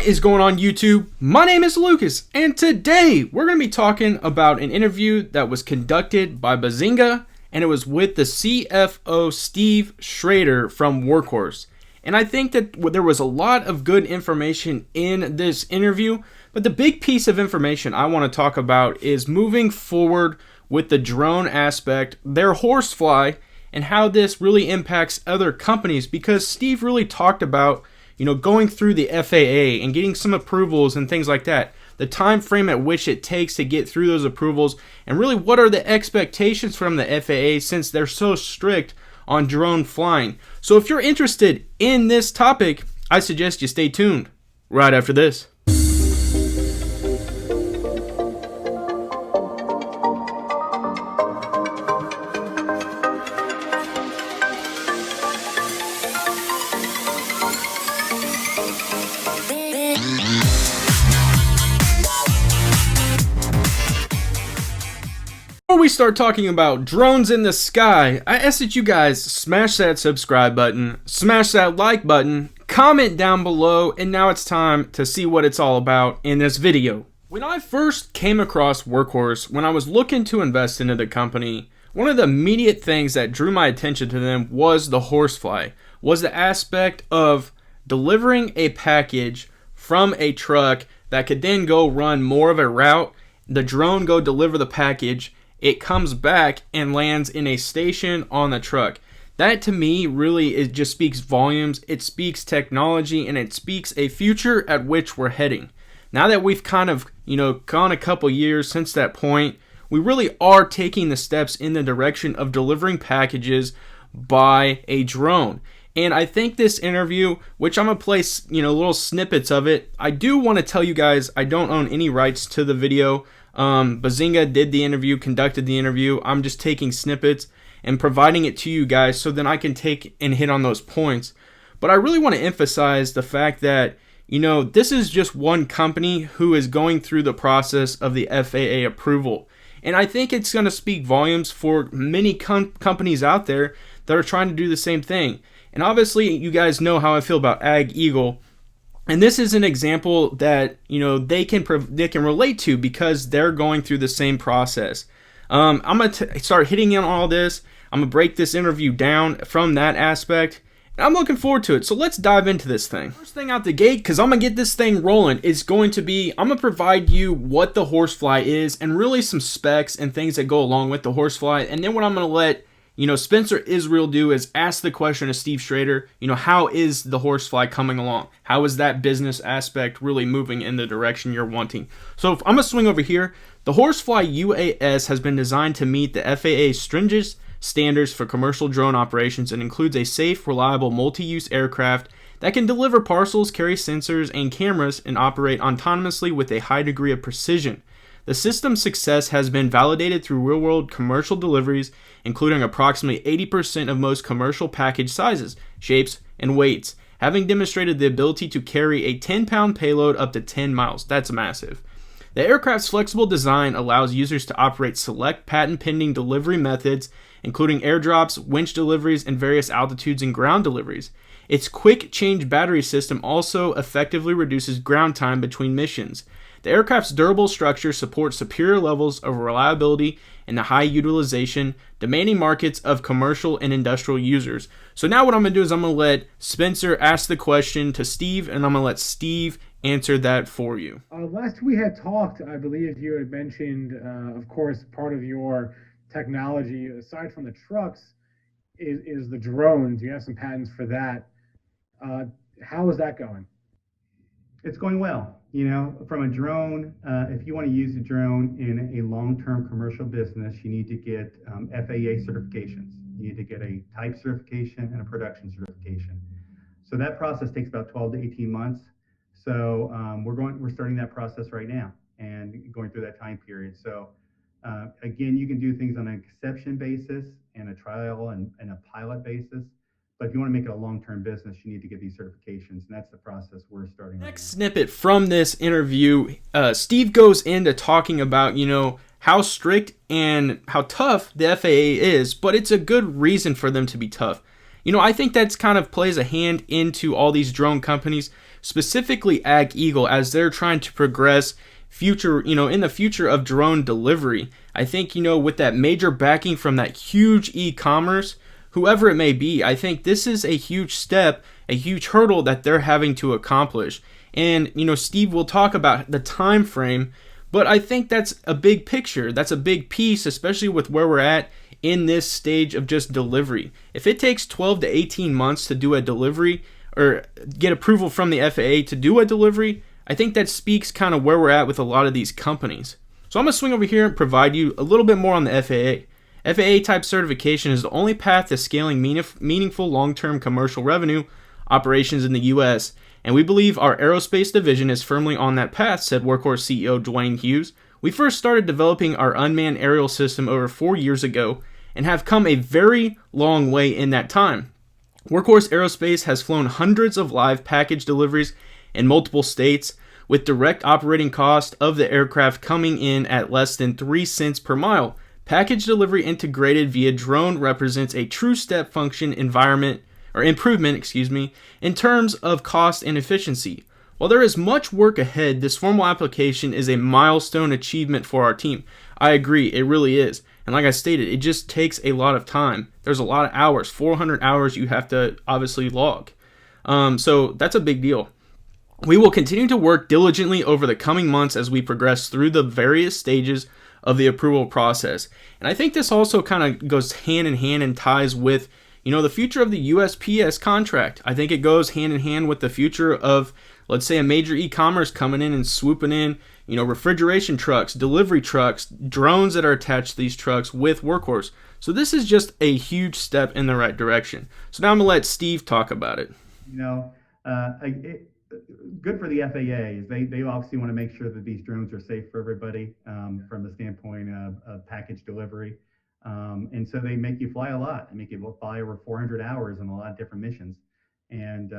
What is going on, YouTube? My name is Lucas, and today we're going to be talking about an interview that was conducted by Benzinga, and it was with the CFO Steve Schrader from Workhorse. And I think that there was a lot of good information in this interview, but the big piece of information I want to talk about is moving forward with the drone aspect, their Horsefly, and how this really impacts other companies, because Steve really talked about going through the FAA and getting some approvals and things like that, the time frame at which it takes to get through those approvals, and really what are the expectations from the FAA since they're so strict on drone flying. So if you're interested in this topic, I suggest you stay tuned right after this. Before we start talking about drones in the sky, I ask that you guys smash that subscribe button, smash that like button, comment down below, and now it's time to see what it's all about in this video. When I first came across Workhorse, when I was looking to invest into the company, one of the immediate things that drew my attention to them was the Horsefly, was the aspect of delivering a package from a truck that could then go run more of a route, the drone go deliver the package, it comes back and lands in a station on the truck. That to me really just speaks volumes. It speaks technology, and it speaks a future at which we're heading. Now that we've kind of gone a couple years since that point, we really are taking the steps in the direction of delivering packages by a drone. And I think this interview, which I'm gonna place little snippets of it, I do want to tell you guys I don't own any rights to the video. Benzinga did the interview, conducted the interview. I'm just taking snippets and providing it to you guys so then I can take and hit on those points. But I really want to emphasize the fact that this is just one company who is going through the process of the FAA approval. And I think it's going to speak volumes for many companies out there that are trying to do the same thing. And obviously you guys know how I feel about AgEagle. And this is an example that they can relate to because they're going through the same process. I'm gonna start hitting on all this. I'm gonna break this interview down from that aspect, and I'm looking forward to it. So let's dive into this thing. First thing out the gate, because I'm gonna get this thing rolling, is going to be I'm gonna provide you what the Horsefly is and really some specs and things that go along with the Horsefly. And then what I'm gonna let Spencer Israel do is ask the question of Steve Schrader, how is the Horsefly coming along? How is that business aspect really moving in the direction you're wanting? So if I'm going to swing over here, the Horsefly UAS has been designed to meet the FAA's stringent standards for commercial drone operations and includes a safe, reliable, multi-use aircraft that can deliver parcels, carry sensors and cameras, and operate autonomously with a high degree of precision. The system's success has been validated through real-world commercial deliveries, including approximately 80% of most commercial package sizes, shapes, and weights, having demonstrated the ability to carry a 10-pound payload up to 10 miles. That's massive. The aircraft's flexible design allows users to operate select patent-pending delivery methods, including airdrops, winch deliveries, and various altitudes and ground deliveries. Its quick-change battery system also effectively reduces ground time between missions. The aircraft's durable structure supports superior levels of reliability and the high utilization, demanding markets of commercial and industrial users. So now what I'm going to do is I'm going to let Spencer ask the question to Steve, and I'm going to let Steve answer that for you. Last we had talked, I believe you had mentioned, of course, part of your technology, aside from the trucks, is the drones. You have some patents for that. How is that going? It's going well. From a drone, if you want to use a drone in a long-term commercial business, you need to get FAA certifications. You need to get a type certification and a production certification. So that process takes about 12 to 18 months. So we're starting that process right now and going through that time period. So again, you can do things on an exception basis and a trial and a pilot basis. But if you want to make it a long-term business, you need to get these certifications, and that's the process we're starting. Next snippet from this interview, Steve goes into talking about, how strict and how tough the FAA is, but it's a good reason for them to be tough. I think that's kind of plays a hand into all these drone companies specifically AgEagle, as they're trying to progress future, in the future of drone delivery. I think, with that major backing from that huge e-commerce, whoever it may be, I think this is a huge step, a huge hurdle that they're having to accomplish. And, Steve will talk about the time frame, but I think that's a big picture. That's a big piece, especially with where we're at in this stage of just delivery. If it takes 12 to 18 months to do a delivery or get approval from the FAA to do a delivery, I think that speaks kind of where we're at with a lot of these companies. So I'm going to swing over here and provide you a little bit more on the FAA. FAA type certification is the only path to scaling meaningful long-term commercial revenue operations in the U.S., and we believe our aerospace division is firmly on that path, said Workhorse CEO Dwayne Hughes. We first started developing our unmanned aerial system over 4 years ago and have come a very long way in that time. Workhorse Aerospace has flown hundreds of live package deliveries in multiple states, with direct operating cost of the aircraft coming in at less than 3 cents per mile. Package delivery integrated via drone represents a true step function improvement, in terms of cost and efficiency. While there is much work ahead, this formal application is a milestone achievement for our team. I agree, it really is. And like I stated, it just takes a lot of time. There's a lot of hours, 400 hours you have to obviously log. So that's a big deal. We will continue to work diligently over the coming months as we progress through the various stages of the approval process. And I think this also kind of goes hand in hand and ties with, the future of the USPS contract. I think it goes hand in hand with the future of, let's say, a major e-commerce coming in and swooping in, refrigeration trucks, delivery trucks, drones that are attached to these trucks with Workhorse. So this is just a huge step in the right direction. So now I'm going to let Steve talk about it. Good for the FAA is they obviously want to make sure that these drones are safe for everybody from the standpoint of package delivery. And so they make you fly a lot. They make you fly over 400 hours on a lot of different missions. And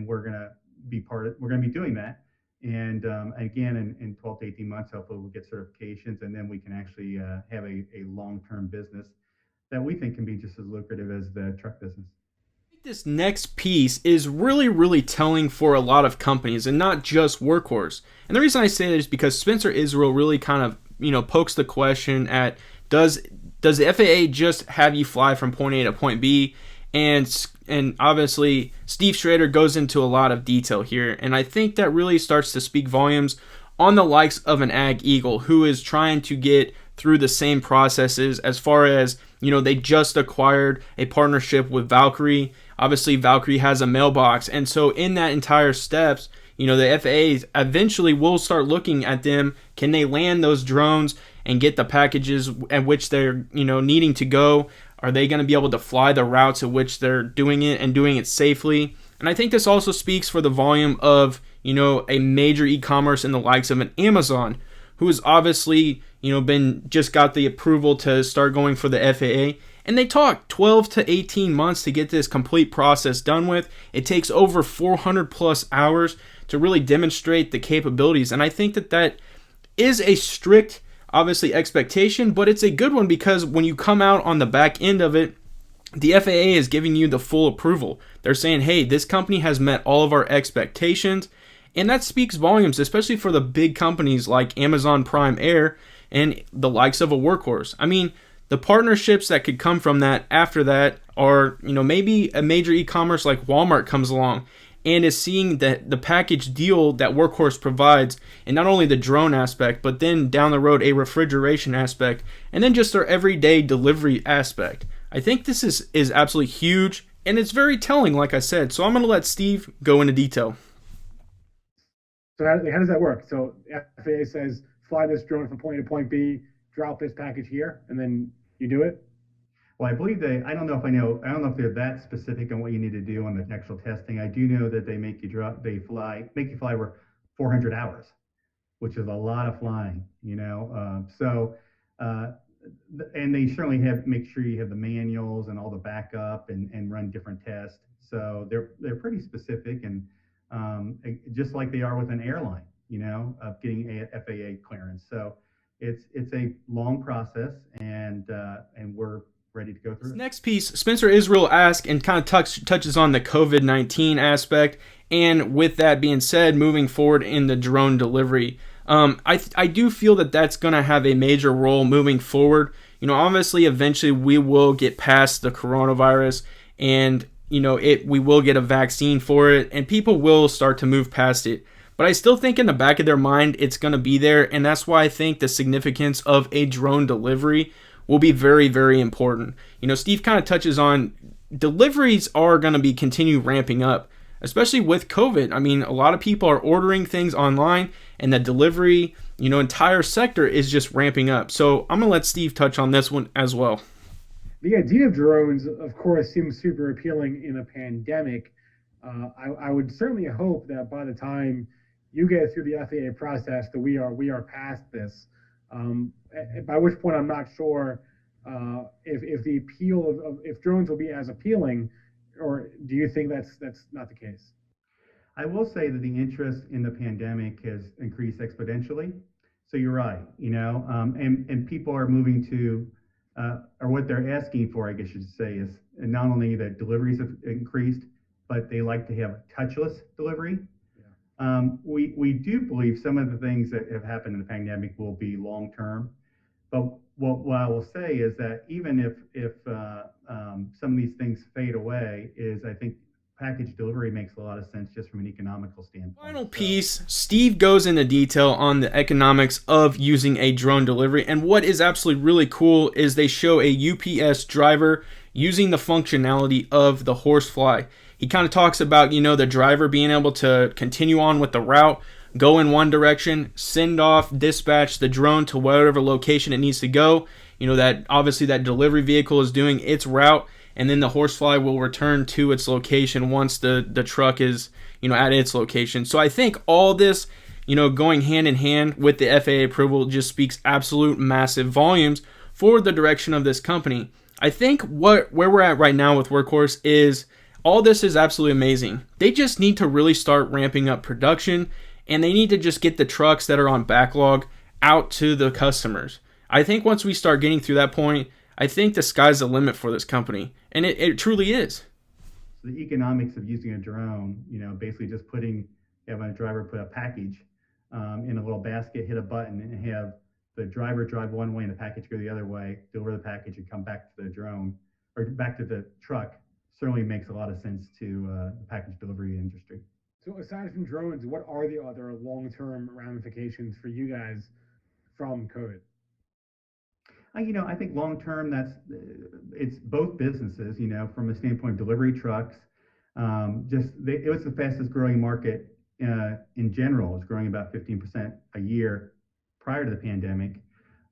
we're going to we're going to be doing that. And again, in 12 to 18 months, hopefully we'll get certifications, and then we can actually have a long-term business that we think can be just as lucrative as the truck business. This next piece is really, really telling for a lot of companies, and not just Workhorse. And the reason I say that is because Spencer Israel really kind of, pokes the question at, does the FAA just have you fly from point A to point B? And obviously, Steve Schrader goes into a lot of detail here, and I think that really starts to speak volumes on the likes of an AgEagle, who is trying to get through the same processes as far as, they just acquired a partnership with Valkyrie. Obviously, Valkyrie has a mailbox, and so in that entire steps, the FAA eventually will start looking at them. Can they land those drones and get the packages at which they're, needing to go? Are they going to be able to fly the routes at which they're doing it and doing it safely? And I think this also speaks for the volume of, a major e-commerce in the likes of an Amazon, who has obviously, just got the approval to start going for the FAA. And they talk 12 to 18 months to get this complete process done with. It takes over 400 plus hours to really demonstrate the capabilities. And I think that is a strict, obviously, expectation, but it's a good one because when you come out on the back end of it, the FAA is giving you the full approval. They're saying, hey, this company has met all of our expectations, and that speaks volumes, especially for the big companies like Amazon Prime Air and the likes of a Workhorse. I mean, the partnerships that could come from that after that are, maybe a major e-commerce like Walmart comes along and is seeing the package deal that Workhorse provides, and not only the drone aspect, but then down the road a refrigeration aspect, and then just their everyday delivery aspect. I think this is absolutely huge, and it's very telling, like I said. So I'm going to let Steve go into detail. So how does that work? So FAA says, fly this drone from point A to point B, drop this package here, and then you do it? Well, I believe I don't know if they're that specific on what you need to do on the actual testing. I do know that they make you fly over 400 hours, which is a lot of flying, and they certainly make sure you have the manuals and all the backup and run different tests. So they're pretty specific, and just like they are with an airline, of getting a FAA clearance. So it's a long process, and we're ready to go through. Next piece, Spencer Israel asked and kind of touches on the COVID-19 aspect. And with that being said, moving forward in the drone delivery, I do feel that that's going to have a major role moving forward. Obviously, eventually we will get past the coronavirus, and we will get a vaccine for it, and people will start to move past it. But I still think in the back of their mind, it's going to be there, and that's why I think the significance of a drone delivery will be very, very important. Steve kind of touches on deliveries are going to be continue ramping up, especially with COVID. I mean, a lot of people are ordering things online, and the delivery, entire sector is just ramping up. So I'm going to let Steve touch on this one as well. The idea of drones, of course, seems super appealing in a pandemic. I would certainly hope that by the time you get through the FAA process, that we are past this. By which point, I'm not sure if the appeal of if drones will be as appealing, or do you think that's not the case? I will say that the interest in the pandemic has increased exponentially. So you're right, and people are moving to, or what they're asking for, I guess you should say, is not only that deliveries have increased, but they like to have touchless delivery. Yeah. We do believe some of the things that have happened in the pandemic will be long term. But what I will say is that even if some of these things fade away, I think package delivery makes a lot of sense just from an economical standpoint. Final piece, Steve goes into detail on the economics of using a drone delivery, and what is absolutely really cool is they show a UPS driver using the functionality of the Horsefly. He kind of talks about, the driver being able to continue on with the route, go in one direction, send off, dispatch the drone to whatever location it needs to go. That obviously that delivery vehicle is doing its route, and then the Horsefly will return to its location once the truck is, at its location. So I think all this, going hand in hand with the FAA approval just speaks absolute massive volumes for the direction of this company. I think where we're at right now with Workhorse is all this is absolutely amazing. They just need to really start ramping up production, and they need to just get the trucks that are on backlog out to the customers. I think once we start getting through that point, I think the sky's the limit for this company, and it truly is. The economics of using a drone, basically just having a driver put a package in a little basket, hit a button, and have the driver drive one way and the package go the other way, deliver the package, and come back to the drone or back to the truck, certainly makes a lot of sense to the package delivery industry. So aside from drones, what are the other long-term ramifications for you guys from COVID? I think long-term, it's both businesses, from a standpoint of delivery trucks. It was the fastest growing market in general. It's growing about 15% a year prior to the pandemic.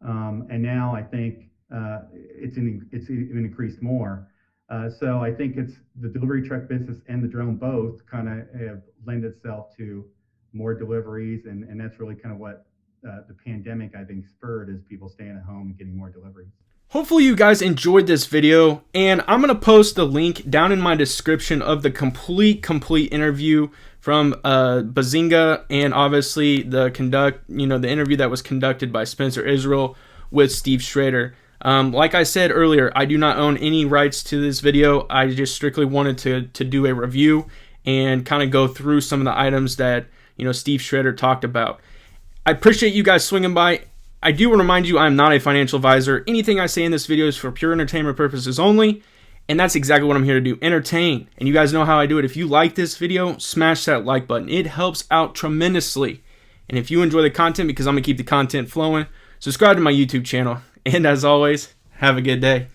And now I think it's even increased more. So I think it's the delivery truck business and the drone both kind of have lend itself to more deliveries, and that's really kind of what the pandemic, I think, spurred, is people staying at home and getting more deliveries. Hopefully you guys enjoyed this video, and I'm going to post the link down in my description of the complete interview from Benzinga, and obviously the interview that was conducted by Spencer Israel with Steve Schrader. Like I said earlier, I do not own any rights to this video. I just strictly wanted to do a review and kind of go through some of the items that Steve Schrader talked about. I appreciate you guys swinging by. I do want to remind you, I'm not a financial advisor. Anything I say in this video is for pure entertainment purposes only, and that's exactly what I'm here to do, entertain. And you guys know how I do it. If you like this video, smash that like button. It helps out tremendously. And if you enjoy the content, because I'm going to keep the content flowing, subscribe to my YouTube channel. And as always, have a good day.